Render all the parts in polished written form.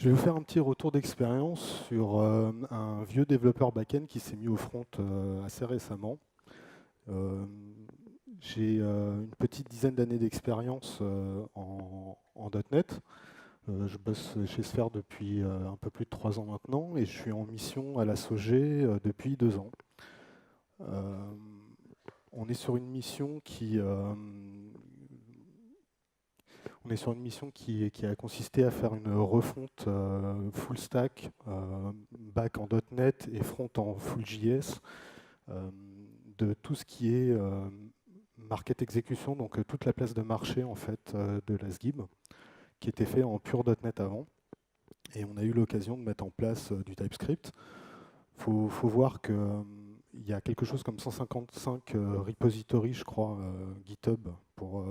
Je vais vous faire un petit retour d'expérience sur un vieux développeur back-end qui s'est mis au front assez récemment. Euh, j'ai une petite dizaine d'années d'expérience en .NET. Je bosse chez Sphere depuis un peu plus de 3 ans maintenant et je suis en mission à la SOG depuis 2 ans. Euh, on est sur une mission qui a consisté à faire une refonte full stack, back en .NET et front en full JS, euh, de tout ce qui est market execution, donc toute la place de marché en fait de la SGIB, qui était fait en pure .NET avant. Et on a eu l'occasion de mettre en place du TypeScript. Faut voir que il y a quelque chose comme 155 repositories, je crois, GitHub pour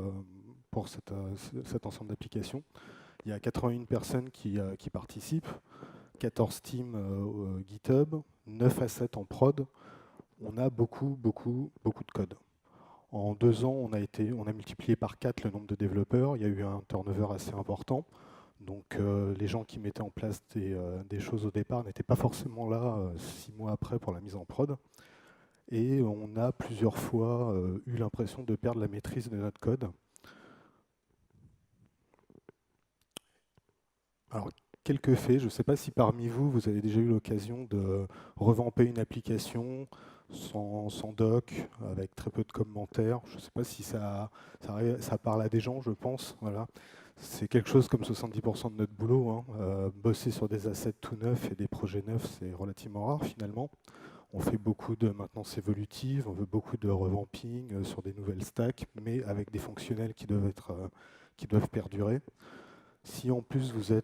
cet ensemble d'applications. Il y a 81 personnes qui participent, 14 teams GitHub, 9 assets en prod. On a beaucoup de code. En 2 ans, on a multiplié par 4 le nombre de développeurs. Il y a eu un turnover assez important. Donc les gens qui mettaient en place des choses au départ n'étaient pas forcément là 6 mois après pour la mise en prod. Et on a plusieurs fois eu l'impression de perdre la maîtrise de notre code. Alors, quelques faits, je ne sais pas si parmi vous, vous avez déjà eu l'occasion de revamper une application sans doc, avec très peu de commentaires. Je ne sais pas si ça parle à des gens, je pense. Voilà. C'est quelque chose comme 70% de notre boulot, hein. Bosser sur des assets tout neufs et des projets neufs, c'est relativement rare finalement. On fait beaucoup de maintenance évolutive, on veut beaucoup de revamping sur des nouvelles stacks, mais avec des fonctionnels qui doivent perdurer. Si en plus vous avez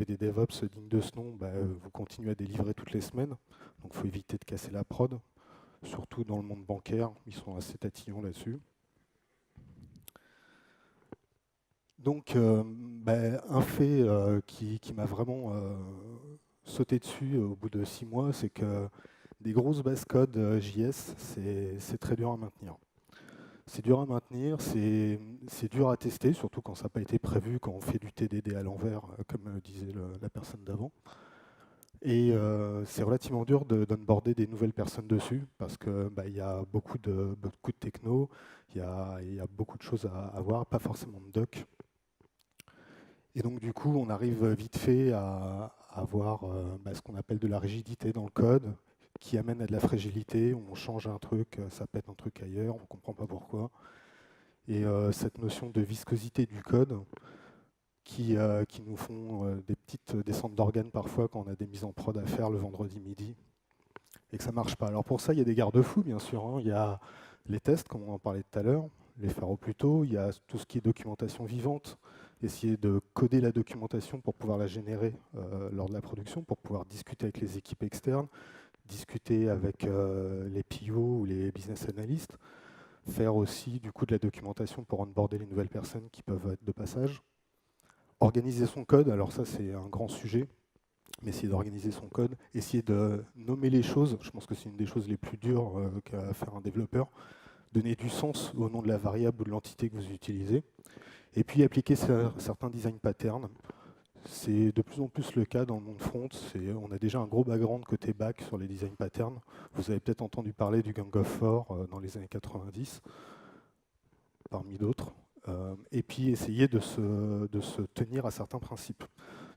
des DevOps dignes de ce nom, bah, vous continuez à délivrer toutes les semaines. Donc il faut éviter de casser la prod, surtout dans le monde bancaire, ils sont assez tatillons là-dessus. Donc bah, un fait qui m'a vraiment sauté dessus au bout de 6 mois, c'est que des grosses bases code JS, c'est très dur à maintenir. C'est dur à maintenir, c'est dur à tester, surtout quand ça n'a pas été prévu, quand on fait du TDD à l'envers, comme disait la personne d'avant. Et c'est relativement dur d'onboarder des nouvelles personnes dessus, parce que bah, y a beaucoup de techno, il y a beaucoup de choses à voir, pas forcément de doc. Et donc du coup, on arrive vite fait à avoir bah, ce qu'on appelle de la rigidité dans le code, qui amène à de la fragilité. On change un truc, ça pète un truc ailleurs, on ne comprend pas pourquoi. Et cette notion de viscosité du code qui nous font des petites descentes d'organes parfois quand on a des mises en prod à faire le vendredi midi et que ça ne marche pas. Alors pour ça, il y a des garde-fous, bien sûr, hein. Il y a les tests, comme on en parlait tout à l'heure, les faire au plus tôt. Il y a tout ce qui est documentation vivante, essayer de coder la documentation pour pouvoir la générer lors de la production, pour pouvoir discuter avec les équipes externes, discuter avec les PO ou les business analysts, faire aussi du coup de la documentation pour onboarder les nouvelles personnes qui peuvent être de passage. Organiser son code, alors ça c'est un grand sujet, mais essayer d'organiser son code, essayer de nommer les choses, je pense que c'est une des choses les plus dures qu'a faire un développeur, donner du sens au nom de la variable ou de l'entité que vous utilisez, et puis appliquer certains design patterns. C'est de plus en plus le cas dans le monde front. On a déjà un gros background côté back sur les design patterns. Vous avez peut-être entendu parler du Gang of Four dans les années 90, parmi d'autres. Et puis essayer de se tenir à certains principes.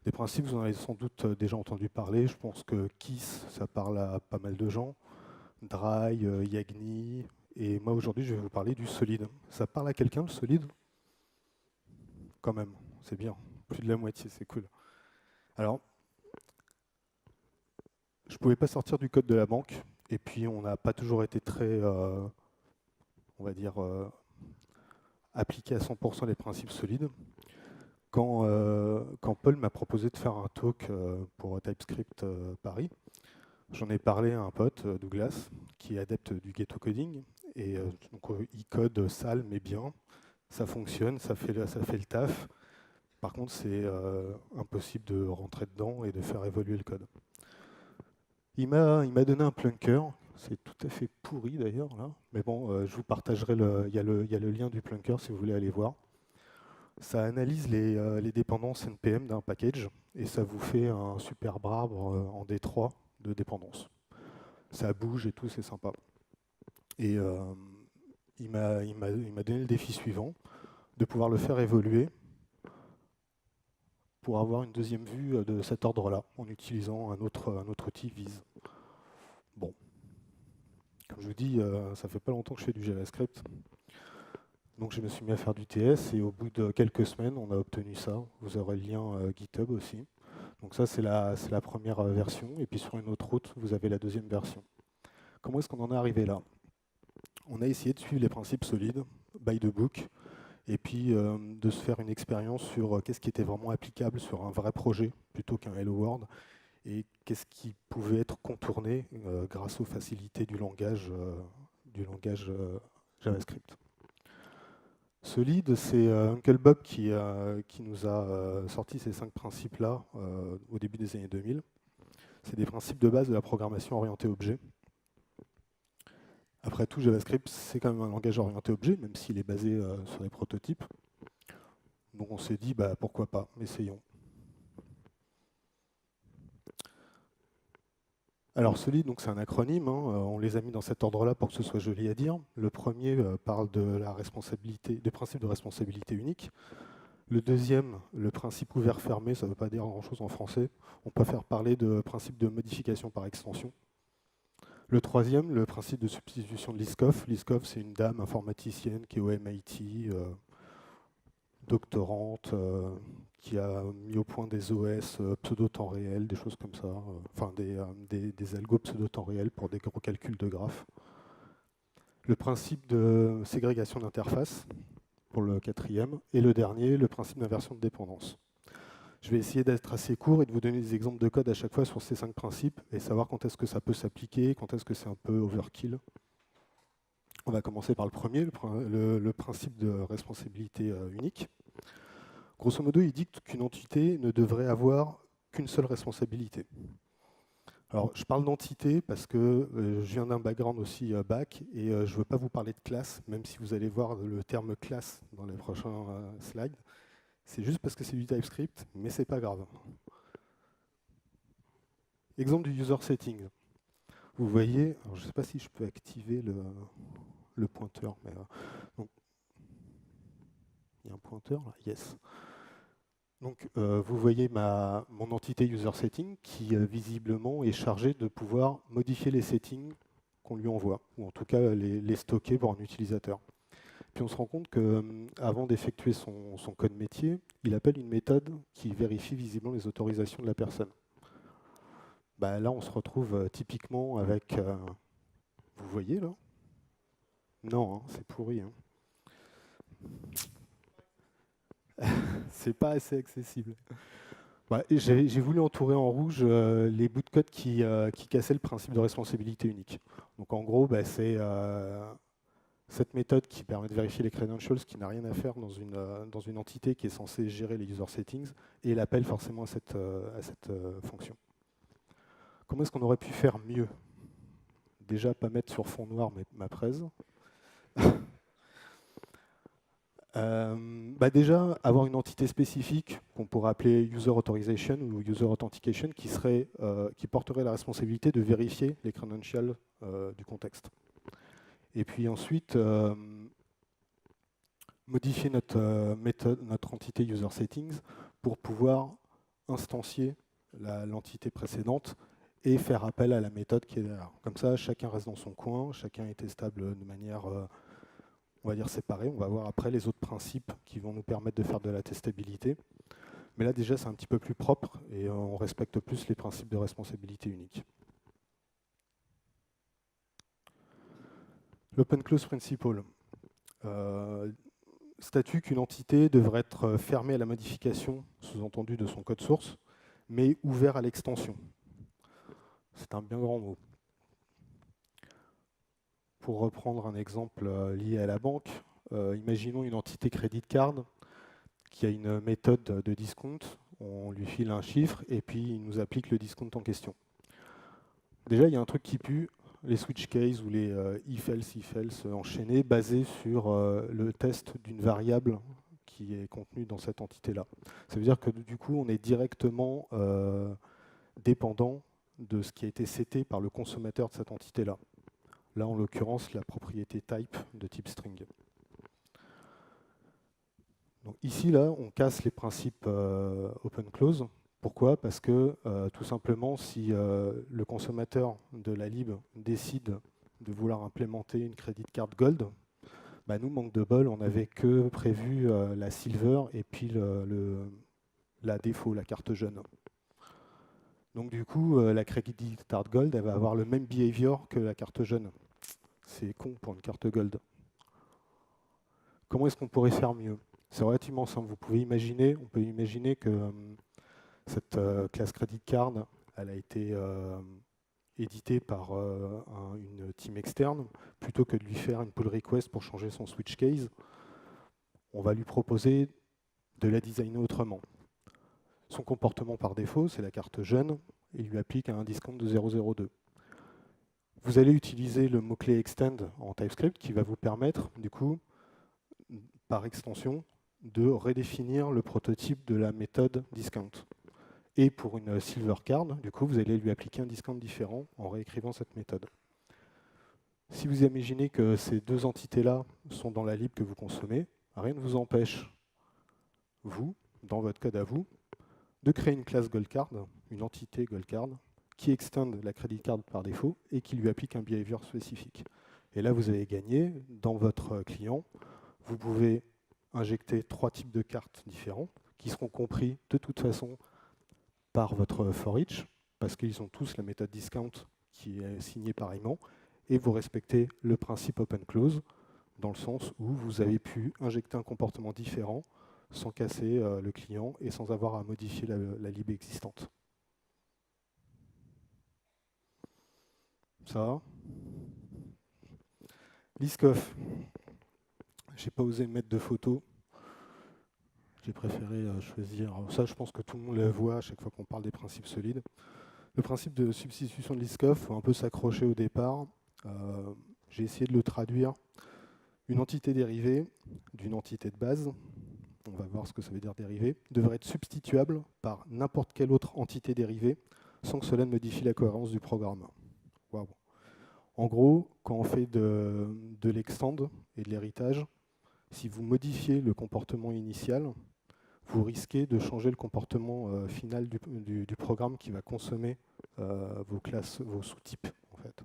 Des principes, vous en avez sans doute déjà entendu parler. Je pense que KISS, ça parle à pas mal de gens. Dry, Yagni. Et moi aujourd'hui, je vais vous parler du solide. Ça parle à quelqu'un, le solide? Quand même, c'est bien. Plus de la moitié, c'est cool. Alors, je ne pouvais pas sortir du code de la banque. Et puis, on n'a pas toujours été très, on va dire, appliqué à 100% les principes solides. Quand Paul m'a proposé de faire un talk pour TypeScript Paris, j'en ai parlé à un pote, Douglas, qui est adepte du ghetto coding. Et donc, il code sale mais bien. Ça fonctionne, ça fait le taf. Par contre, c'est impossible de rentrer dedans et de faire évoluer le code. Il m'a donné un plunker. C'est tout à fait pourri d'ailleurs là. Mais bon, je vous partagerai il y a le lien du plunker si vous voulez aller voir. Ça analyse les dépendances NPM d'un package et ça vous fait un superbe arbre en D3 de dépendance. Ça bouge et tout, c'est sympa. Et il m'a donné le défi suivant, de pouvoir le faire évoluer pour avoir une deuxième vue de cet ordre-là, en utilisant un autre outil Vise. Bon, comme je vous dis, ça fait pas longtemps que je fais du JavaScript. Donc je me suis mis à faire du TS et au bout de quelques semaines, on a obtenu ça. Vous aurez le lien GitHub aussi. Donc ça, c'est la première version. Et puis sur une autre route, vous avez la deuxième version. Comment est-ce qu'on en est arrivé là? On a essayé de suivre les principes solides, by the book, et puis de se faire une expérience sur qu'est-ce qui était vraiment applicable sur un vrai projet plutôt qu'un Hello World, et qu'est-ce qui pouvait être contourné grâce aux facilités du langage JavaScript. Solide, c'est Uncle Bob qui nous a sorti ces 5 principes-là au début des années 2000. C'est des principes de base de la programmation orientée objet. Après tout, JavaScript, c'est quand même un langage orienté objet, même s'il est basé sur les prototypes. Donc on s'est dit, bah, pourquoi pas, essayons. Alors Solid, c'est un acronyme, hein, on les a mis dans cet ordre-là pour que ce soit joli à dire. Le premier parle de la responsabilité, des principes de responsabilité unique. Le deuxième, le principe ouvert-fermé, ça ne veut pas dire grand-chose en français. On préfère parler de principe de modification par extension. Le troisième, le principe de substitution de Liskov. Liskov, c'est une dame informaticienne qui est au MIT, doctorante, qui a mis au point des OS pseudo-temps réel, des choses comme ça, enfin des algos pseudo-temps réel pour des gros calculs de graphes. Le principe de ségrégation d'interface pour le quatrième, et le dernier, le principe d'inversion de dépendance. Je vais essayer d'être assez court et de vous donner des exemples de code à chaque fois sur ces 5 principes et savoir quand est-ce que ça peut s'appliquer, quand est-ce que c'est un peu overkill. On va commencer par le premier, le principe de responsabilité unique. Grosso modo, il dicte qu'une entité ne devrait avoir qu'une seule responsabilité. Alors, je parle d'entité parce que je viens d'un background aussi back et je ne veux pas vous parler de classe, même si vous allez voir le terme classe dans les prochains slides. C'est juste parce que c'est du TypeScript, mais c'est pas grave. Exemple du user setting. Vous voyez, alors je ne sais pas si je peux activer le pointeur, mais donc, il y a un pointeur là, yes. Donc vous voyez mon entité user setting qui visiblement est chargée de pouvoir modifier les settings qu'on lui envoie, ou en tout cas les stocker pour un utilisateur. Puis on se rend compte qu'avant d'effectuer son code métier, il appelle une méthode qui vérifie visiblement les autorisations de la personne. Bah, là, on se retrouve typiquement avec... vous voyez là? Non, hein, c'est pourri. Hein. C'est pas assez accessible. Ouais, j'ai voulu entourer en rouge les bouts de code qui cassaient le principe de responsabilité unique. Donc en gros, bah, c'est cette méthode qui permet de vérifier les credentials, qui n'a rien à faire dans une entité qui est censée gérer les user settings, et l'appelle forcément à cette fonction. Comment est-ce qu'on aurait pu faire mieux? Déjà, pas mettre sur fond noir ma presse. Bah déjà, avoir une entité spécifique qu'on pourrait appeler User Authorization ou User Authentication qui porterait la responsabilité de vérifier les credentials du contexte. Et puis ensuite, modifier notre méthode, notre entité User Settings pour pouvoir instancier l'entité précédente et faire appel à la méthode qui est derrière. Comme ça, chacun reste dans son coin, chacun est testable de manière, on va dire, séparée. On va voir après les autres principes qui vont nous permettre de faire de la testabilité. Mais là, déjà, c'est un petit peu plus propre et on respecte plus les principes de responsabilité unique. L'Open Close Principle statue qu'une entité devrait être fermée à la modification, sous-entendu de son code source, mais ouvert à l'extension. C'est un bien grand mot. Pour reprendre un exemple lié à la banque, imaginons une entité credit card qui a une méthode de discount. On lui file un chiffre et puis il nous applique le discount en question. Déjà, il y a un truc qui pue, les switch cases ou les if-else enchaînés basés sur le test d'une variable qui est contenu dans cette entité-là. Ça veut dire que du coup, on est directement dépendant de ce qui a été seté par le consommateur de cette entité-là. Là, en l'occurrence, la propriété type de type string. Donc ici, là, on casse les principes open-close. Pourquoi? Parce que, tout simplement, si le consommateur de la lib décide de vouloir implémenter une credit card gold, bah nous, manque de bol, on n'avait que prévu la silver et puis la défaut, la carte jeune. Donc du coup, la credit card gold, elle va avoir le même behavior que la carte jeune. C'est con pour une carte gold. Comment est-ce qu'on pourrait faire mieux? C'est relativement simple. On peut imaginer que cette classe credit card, elle a été éditée par une team externe. Plutôt que de lui faire une pull request pour changer son switch case, on va lui proposer de la designer autrement. Son comportement par défaut, c'est la carte jeune, et il lui applique un discount de 0,02. Vous allez utiliser le mot-clé extend en TypeScript qui va vous permettre, du coup, par extension, de redéfinir le prototype de la méthode discount. Et pour une silver card, du coup, vous allez lui appliquer un discount différent en réécrivant cette méthode. Si vous imaginez que ces deux entités-là sont dans la lib que vous consommez, rien ne vous empêche, vous, dans votre code à vous, de créer une classe goldcard, une entité goldcard, qui extend la credit card par défaut et qui lui applique un behavior spécifique. Et là, vous avez gagné, dans votre client, vous pouvez injecter 3 types de cartes différents qui seront compris de toute façon par votre for each, parce qu'ils ont tous la méthode discount qui est signée pareillement, et vous respectez le principe open close, dans le sens où vous avez pu injecter un comportement différent sans casser le client et sans avoir à modifier la lib existante. Ça va? Liskov. Je n'ai pas osé mettre de photos. J'ai préféré choisir. Alors ça, je pense que tout le monde le voit à chaque fois qu'on parle des principes solides. Le principe de substitution de Liskov, il faut un peu s'accrocher au départ. J'ai essayé de le traduire. Une entité dérivée d'une entité de base, on va voir ce que ça veut dire dérivée, devrait être substituable par n'importe quelle autre entité dérivée sans que cela ne modifie la cohérence du programme. Wow. En gros, quand on fait de l'extend et de l'héritage, si vous modifiez le comportement initial, vous risquez de changer le comportement final du programme qui va consommer vos classes, vos sous-types, en fait.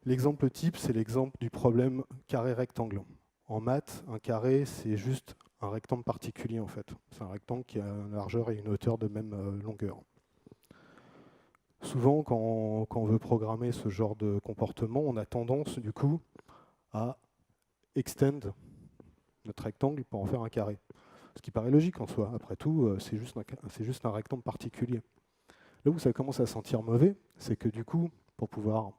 L'exemple type, c'est l'exemple du problème carré-rectangle. En maths, un carré, c'est juste un rectangle particulier, en fait. C'est un rectangle qui a une largeur et une hauteur de même longueur. Souvent, quand on veut programmer ce genre de comportement, on a tendance, du coup, à extend notre rectangle pour en faire un carré. Ce qui paraît logique en soi. Après tout, c'est juste un rectangle particulier. Là où ça commence à sentir mauvais, c'est que du coup, pour pouvoir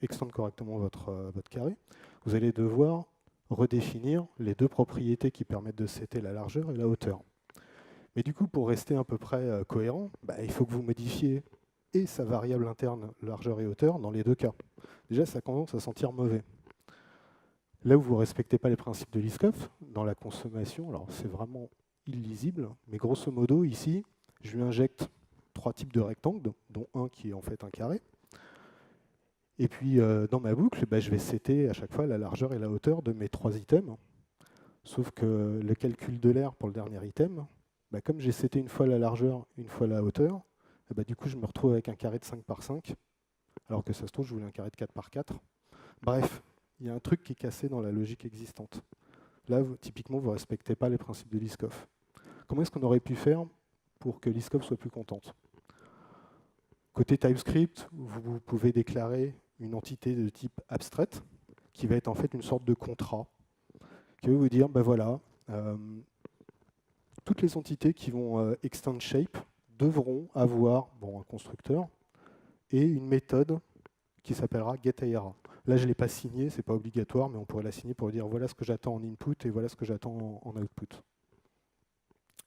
extendre correctement votre carré, vous allez devoir redéfinir les deux propriétés qui permettent de setter la largeur et la hauteur. Mais du coup, pour rester à peu près cohérent, il faut que vous modifiez et sa variable interne largeur et hauteur dans les deux cas. Déjà, ça commence à sentir mauvais. Là où vous ne respectez pas les principes de Liskov, dans la consommation, alors c'est vraiment illisible, mais grosso modo, ici, je lui injecte 3 types de rectangles, dont un qui est en fait un carré. Et puis, dans ma boucle, je vais setter à chaque fois la largeur et la hauteur de mes 3 items. Sauf que le calcul de l'air pour le dernier item, comme j'ai seté une fois la largeur, une fois la hauteur, du coup, je me retrouve avec un carré de 5 par 5, alors que ça se trouve, je voulais un carré de 4 par 4. Bref, il y a un truc qui est cassé dans la logique existante. Là, typiquement, vous ne respectez pas les principes de Liskov. Comment est-ce qu'on aurait pu faire pour que Liskov soit plus contente? Côté TypeScript, vous pouvez déclarer une entité de type abstract, qui va être en fait une sorte de contrat, qui va vous dire, voilà, toutes les entités qui vont extend shape devront avoir un constructeur et une méthode qui s'appellera getIra. Là, je ne l'ai pas signé, ce n'est pas obligatoire, mais on pourrait la signer pour dire voilà ce que j'attends en input et voilà ce que j'attends en output.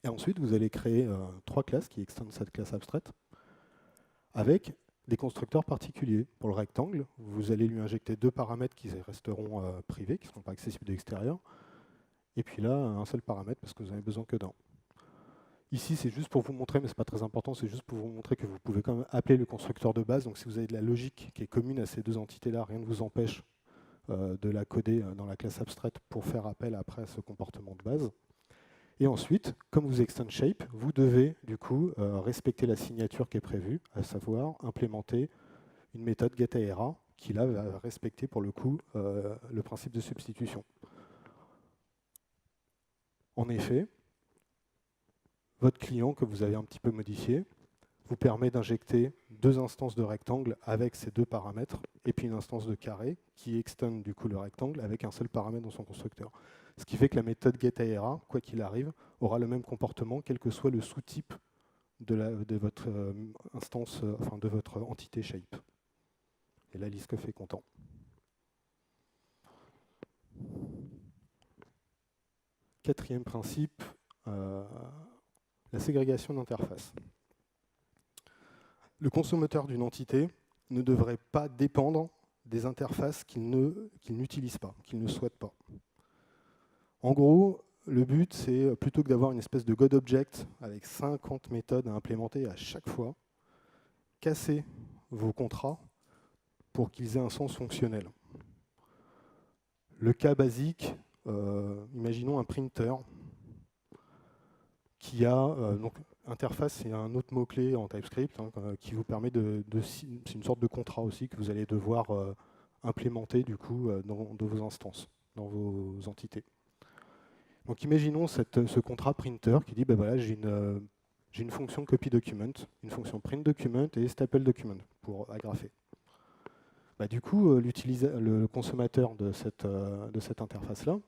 Et ensuite, vous allez créer 3 classes qui extendent cette classe abstraite avec des constructeurs particuliers. Pour le rectangle, vous allez lui injecter 2 paramètres qui resteront privés, qui ne seront pas accessibles de l'extérieur, Et puis là, un seul paramètre parce que vous n'avez besoin que d'un. Ici, c'est juste pour vous montrer, mais ce n'est pas très important, c'est juste pour vous montrer que vous pouvez quand même appeler le constructeur de base. Donc si vous avez de la logique qui est commune à ces deux entités-là, rien ne vous empêche de la coder dans la classe abstraite pour faire appel après à ce comportement de base. Et ensuite, comme vous extend shape, vous devez du coup respecter la signature qui est prévue, à savoir implémenter une méthode getAera qui là va respecter pour le coup le principe de substitution. En effet, votre client que vous avez un petit peu modifié vous permet d'injecter deux instances de rectangle avec ces deux paramètres et puis une instance de carré qui extend du coup le rectangle avec un seul paramètre dans son constructeur. Ce qui fait que la méthode getAera, quoi qu'il arrive, aura le même comportement quel que soit le sous-type de votre instance, enfin de votre entité shape. Et là, Liskov est content. Quatrième principe, la ségrégation d'interface. Le consommateur d'une entité ne devrait pas dépendre des interfaces qu'il n'utilise pas, qu'il ne souhaite pas. En gros, le but, c'est plutôt que d'avoir une espèce de God-object avec 50 méthodes à implémenter à chaque fois, casser vos contrats pour qu'ils aient un sens fonctionnel. Le cas basique, imaginons un printer qui a donc interface, c'est un autre mot-clé en TypeScript qui vous permet c'est une sorte de contrat aussi que vous allez devoir implémenter du coup dans vos instances, dans vos entités. Donc imaginons ce contrat printer qui dit ben voilà, j'ai une fonction copy document, une fonction print document et staple document pour agrafer. Bah, du coup, le consommateur de cette interface-là,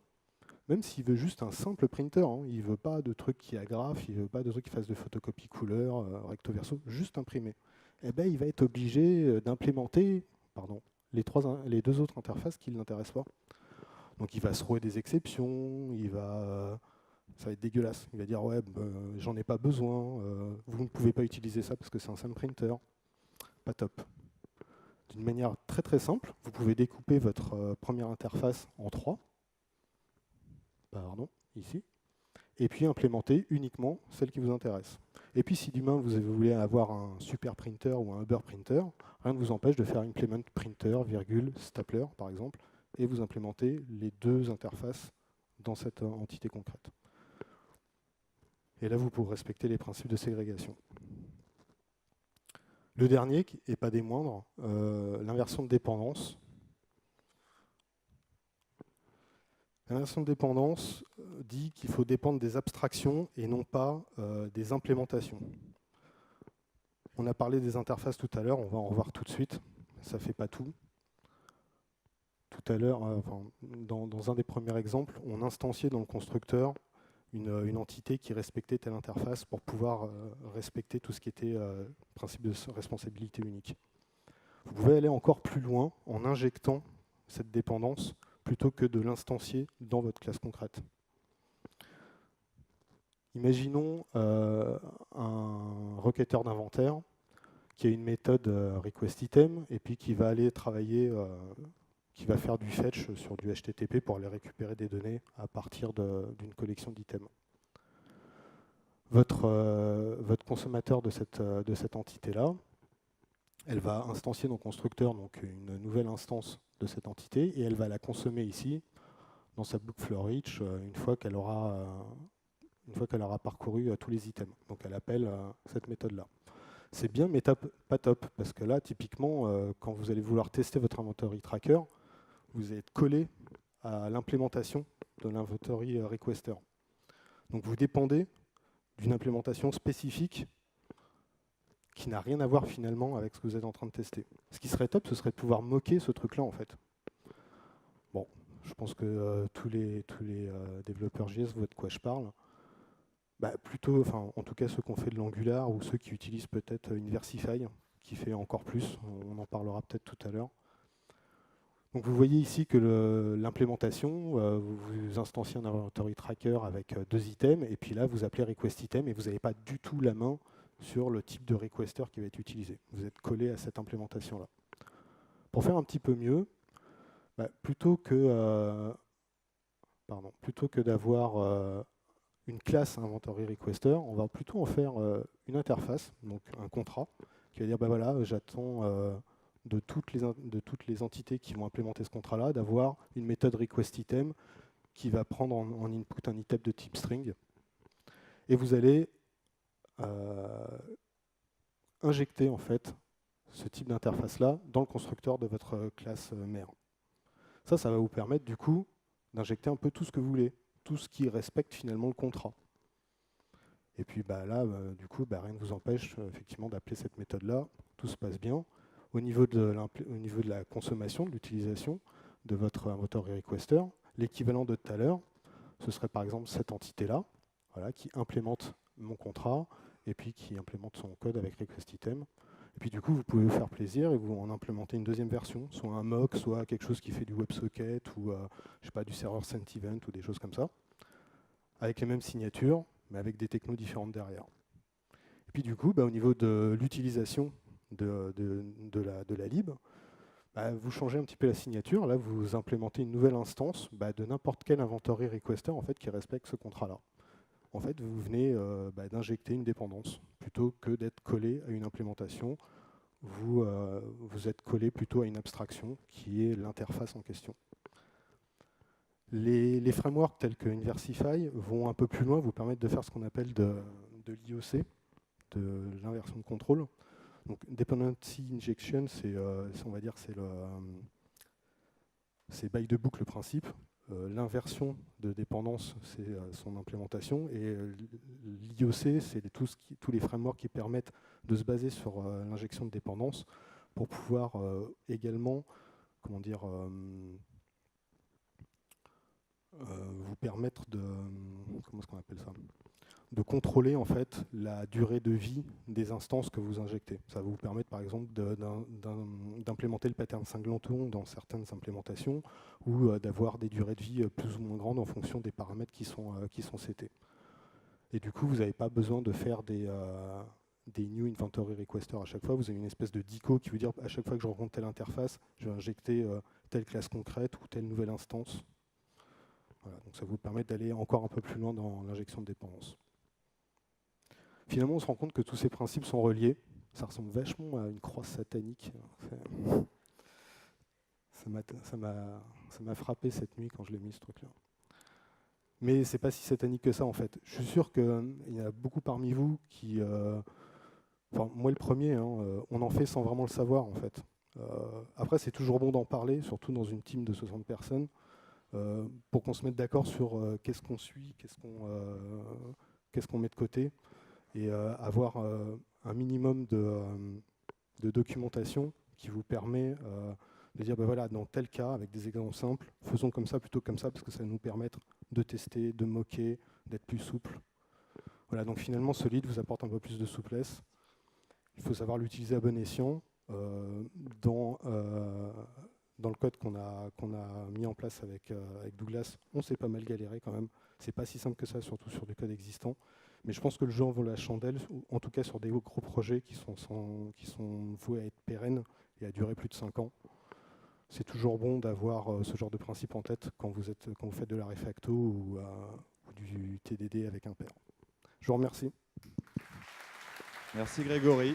même s'il veut juste un simple printer, il ne veut pas de trucs qui agrafent, il ne veut pas de trucs qui fassent de photocopie couleur, recto verso, juste imprimer. Eh ben, il va être obligé d'implémenter les deux autres interfaces qui ne l'intéressent pas. Donc il va se rouer des exceptions, ça va être dégueulasse. Il va dire ouais, j'en ai pas besoin, vous ne pouvez pas utiliser ça parce que c'est un simple printer. Pas top. D'une manière très très simple, vous pouvez découper votre première interface en 3. Ici, et puis implémenter uniquement celle qui vous intéresse. Et puis si demain vous voulez avoir un super printer ou un Uber printer, rien ne vous empêche de faire implement printer, stapler par exemple, et vous implémentez les deux interfaces dans cette entité concrète. Et là vous pourrez respecter les principes de ségrégation. Le dernier, et pas des moindres, l'inversion de dépendance. L'inversion de dépendance dit qu'il faut dépendre des abstractions et non pas des implémentations. On a parlé des interfaces tout à l'heure, on va en revoir tout de suite, ça ne fait pas tout. Tout à l'heure, dans un des premiers exemples, on instanciait dans le constructeur une entité qui respectait telle interface pour pouvoir respecter tout ce qui était principe de responsabilité unique. Vous pouvez aller encore plus loin en injectant cette dépendance plutôt que de l'instancier dans votre classe concrète. Imaginons un requêteur d'inventaire qui a une méthode requestItem et puis qui va aller travailler, qui va faire du fetch sur du HTTP pour aller récupérer des données à partir d'une collection d'items. Votre consommateur de cette entité-là, elle va instancier dans le constructeur donc une nouvelle instance de cette entité et elle va la consommer ici dans sa boucle for each une fois qu'elle aura parcouru tous les items. Donc elle appelle cette méthode-là. C'est bien, mais pas top, parce que là, typiquement, quand vous allez vouloir tester votre inventory tracker, vous êtes collé à l'implémentation de l'inventory requester. Donc vous dépendez d'une implémentation spécifique qui n'a rien à voir finalement avec ce que vous êtes en train de tester. Ce qui serait top, ce serait de pouvoir moquer ce truc-là en fait. Bon, je pense que tous les développeurs JS voient de quoi je parle. Plutôt, en tout cas ceux qui ont fait de l'Angular ou ceux qui utilisent peut-être Inversify, qui fait encore plus, on en parlera peut-être tout à l'heure. Donc vous voyez ici que l'implémentation, vous instanciez un inventory tracker avec deux items, et puis là vous appelez requestItem et vous n'avez pas du tout la main sur le type de requester qui va être utilisé. Vous êtes collé à cette implémentation-là. Pour faire un petit peu mieux, plutôt que plutôt que d'avoir une classe inventory requester, on va plutôt en faire une interface, donc un contrat, qui va dire bah voilà, j'attends de toutes les entités qui vont implémenter ce contrat-là, d'avoir une méthode request item qui va prendre en input un item de type string. Et vous allez injecter en fait ce type d'interface-là dans le constructeur de votre classe mère. Ça va vous permettre du coup d'injecter un peu tout ce que vous voulez, tout ce qui respecte finalement le contrat. Et puis là, du coup, rien ne vous empêche effectivement d'appeler cette méthode-là. Tout se passe bien. Au niveau de la consommation, de l'utilisation de votre inventory requester, l'équivalent de tout à l'heure, ce serait par exemple cette entité-là, voilà, qui implémente mon contrat et puis qui implémente son code avec request item. Et puis du coup, vous pouvez vous faire plaisir et vous en implémenter une deuxième version, soit un mock, soit quelque chose qui fait du WebSocket ou je sais pas, du server sent event ou des choses comme ça, avec les mêmes signatures, mais avec des technos différentes derrière. Et puis du coup, au niveau de l'utilisation de la lib, vous changez un petit peu la signature. Là, vous implémentez une nouvelle instance de n'importe quel inventory requester en fait, qui respecte ce contrat-là. En fait, vous venez d'injecter une dépendance plutôt que d'être collé à une implémentation. Vous êtes collé plutôt à une abstraction qui est l'interface en question. Les frameworks tels que Inversify vont un peu plus loin, vous permettre de faire ce qu'on appelle de l'IOC, de l'inversion de contrôle. Donc, Dependency Injection, on va dire, c'est by the book le principe. L'inversion de dépendance, c'est son implémentation. Et l'IOC, c'est tous les frameworks qui permettent de se baser sur l'injection de dépendance pour pouvoir également, comment dire, vous permettre de, comment est-ce qu'on appelle ça, de contrôler en fait la durée de vie des instances que vous injectez. Ça va vous permettre par exemple d'implémenter le pattern singleton dans certaines implémentations ou d'avoir des durées de vie plus ou moins grandes en fonction des paramètres qui sont setés. Et du coup, vous n'avez pas besoin de faire des new inventory requester à chaque fois. Vous avez une espèce de DICO qui veut dire à chaque fois que je rencontre telle interface, je vais injecter telle classe concrète ou telle nouvelle instance. Voilà, donc ça vous permet d'aller encore un peu plus loin dans l'injection de dépendance. Finalement, on se rend compte que tous ces principes sont reliés. Ça ressemble vachement à une croix satanique. Ça m'a frappé cette nuit quand je l'ai mis, ce truc-là. Mais c'est pas si satanique que ça, en fait. Je suis sûr qu'il y a beaucoup parmi vous qui... enfin, moi, le premier, on en fait sans vraiment le savoir, en fait. Après, c'est toujours bon d'en parler, surtout dans une team de 60 personnes, pour qu'on se mette d'accord sur qu'est-ce qu'on suit, qu'est-ce qu'on met de côté, et avoir un minimum de documentation qui vous permet de dire, voilà, dans tel cas, avec des exemples simples, faisons comme ça plutôt que comme ça, parce que ça va nous permettre de tester, de moquer, d'être plus souple. Voilà, donc finalement, Solid vous apporte un peu plus de souplesse. Il faut savoir l'utiliser à bon escient. Dans le code qu'on a mis en place avec Douglas, on s'est pas mal galéré quand même. C'est pas si simple que ça, surtout sur du code existant. Mais je pense que le jeu en vaut la chandelle, en tout cas sur des gros projets qui sont voués à être pérennes et à durer plus de 5 ans. C'est toujours bon d'avoir ce genre de principe en tête quand vous faites de la refacto ou du TDD avec un pair. Je vous remercie. Merci Grégory.